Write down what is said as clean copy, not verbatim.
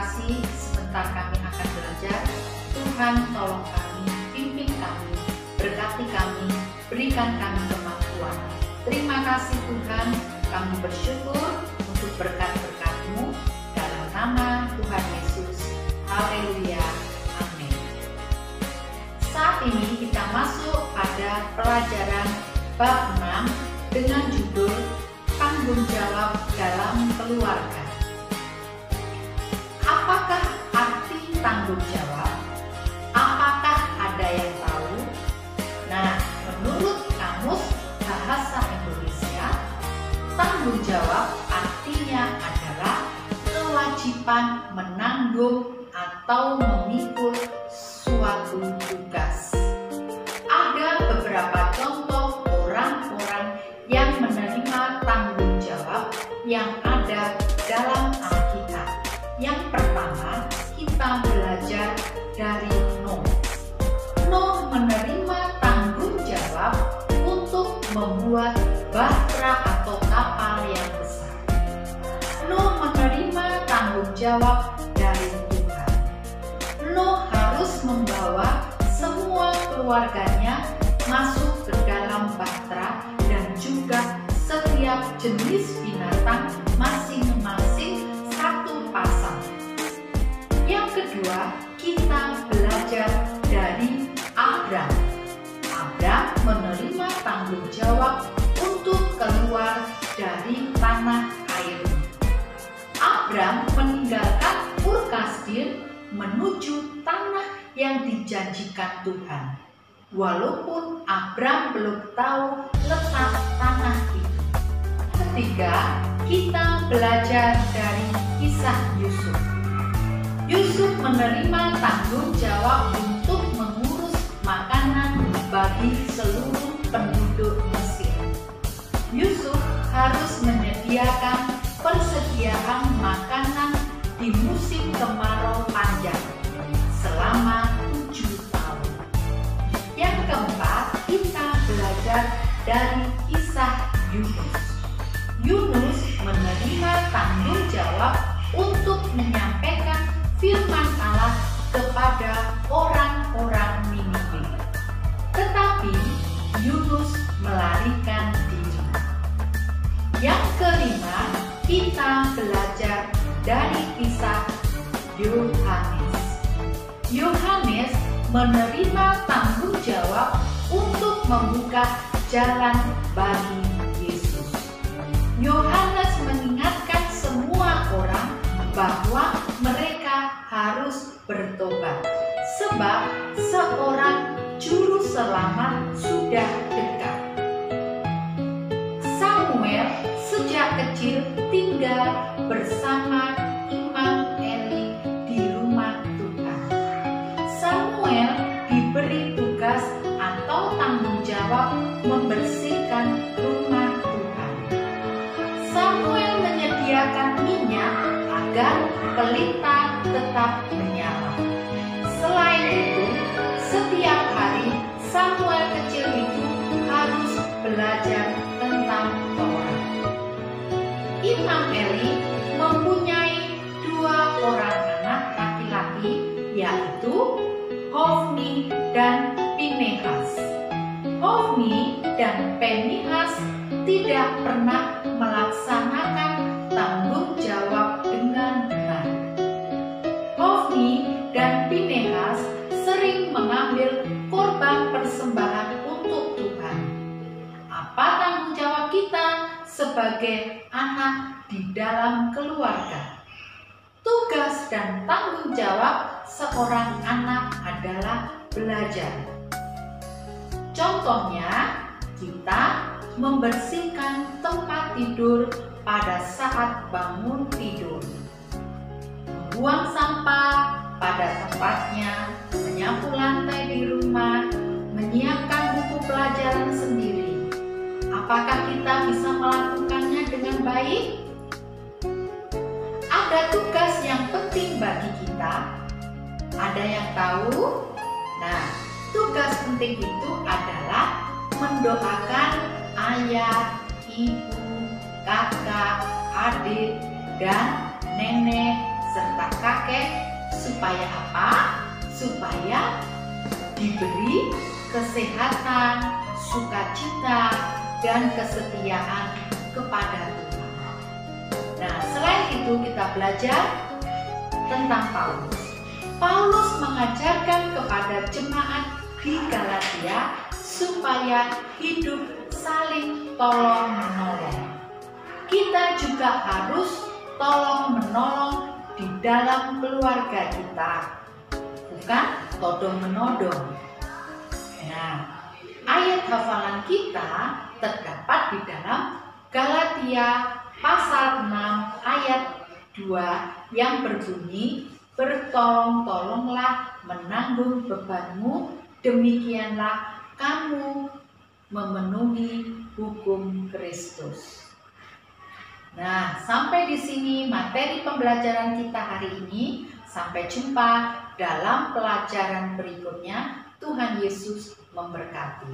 kasih, sebentar kami akan belajar. Tuhan tolong kami, pimpin kami, berkati kami, berikan kami kemampuan. Terima kasih Tuhan, kami bersyukur untuk berkat-berkat-Mu dalam nama Tuhan Yesus. Haleluya, amin. Saat ini kita masuk pada pelajaran bab 6 dengan judul tanggung jawab dalam keluarga. Apakah arti tanggung jawab? Apakah ada yang tahu? Nah, menurut Kamus Bahasa Indonesia, tanggung jawab artinya adalah kewajiban menanggung atau memikul suatu tugas. Ada beberapa contoh orang-orang yang menerima tanggung jawab yang ada dalam Alkitab. Yang pertama, kita belajar dari Nuh. Nuh menerima tanggung jawab untuk membuat bahtera atau kapal yang besar. Nuh menerima tanggung jawab dari Tuhan. Nuh harus membawa semua keluarganya masuk ke dalam bahtera dan juga setiap jenis binatang masing-masing satu pasang. Yang kedua, kita belajar dari Abram. Abram menerima tanggung jawab untuk keluar dari tanah air. Abram meninggalkan Ur Kasdim menuju tanah yang dijanjikan Tuhan. Walaupun Abram belum tahu letak tanah itu. Ketiga, kita belajar dari kisah Yusuf. Yusuf menerima tanggung jawab untuk mengurus makanan bagi seluruh penduduk Mesir. Yusuf harus menyediakan persediaan makanan di musim kemarau panjang selama 7 tahun. Yang keempat, kita belajar dari kisah Yunus. Yunus menerima tanggung jawab untuk menyampaikan firman Allah kepada orang-orang Niniwe. Tetapi Yunus melarikan diri. Yang kelima, kita belajar dari kisah Yohanes. Yohanes menerima tanggung jawab untuk membuka jalan bagi Yesus. Yohanes mengingatkan semua orang bahwa mereka harus bertobat, sebab seorang juru selamat sudah dekat. Samuel sejak kecil tinggal bersama Imam Eli di rumah Tuhan. Samuel diberi tugas atau tanggung jawab membersihkan rumah Tuhan. Samuel menyediakan minyak agar pelita tetap menyala. Selain itu, setiap hari Samuel kecil itu harus belajar tentang Taurat. Imam Eli mempunyai 2 orang anak laki-laki, yaitu Hofni dan Pinehas. Hofni dan Pinehas tidak pernah melaksanakan tanggung jawab dengan benar. Hofni dan Pinehas sering mengambil korban persembahan untuk Tuhan. Apa tanggung jawab kita sebagai anak di dalam keluarga? Tugas dan tanggung jawab seorang anak adalah belajar. Contohnya, kita membersihkan tempat tidur pada saat bangun tidur, membuang sampah pada tempatnya, menyapu lantai di rumah, menyiapkan buku pelajaran sendiri. Apakah kita bisa melakukannya dengan baik? Ada tugas yang penting bagi kita. Ada yang tahu? Nah, tugas penting itu adalah mendoakan ayah, ibu, kakak, adik, dan nenek serta kakek, supaya apa? Supaya diberi kesehatan, sukacita, dan kesetiaan kepada Tuhan. Nah, selain itu kita belajar tentang Paulus. Paulus mengajarkan kepada jemaat di Galatia supaya hidup saling tolong-menolong. Kita juga harus tolong-menolong di dalam keluarga kita, bukan todong-menodong. Nah, ayat hafalan kita terdapat di dalam Galatia pasal 6 ayat 2 yang berbunyi, bertolong-tolonglah menanggung bebanmu, demikianlah kamu memenuhi hukum Kristus. Nah, sampai di sini materi pembelajaran kita hari ini. Sampai jumpa dalam pelajaran berikutnya. Tuhan Yesus memberkati.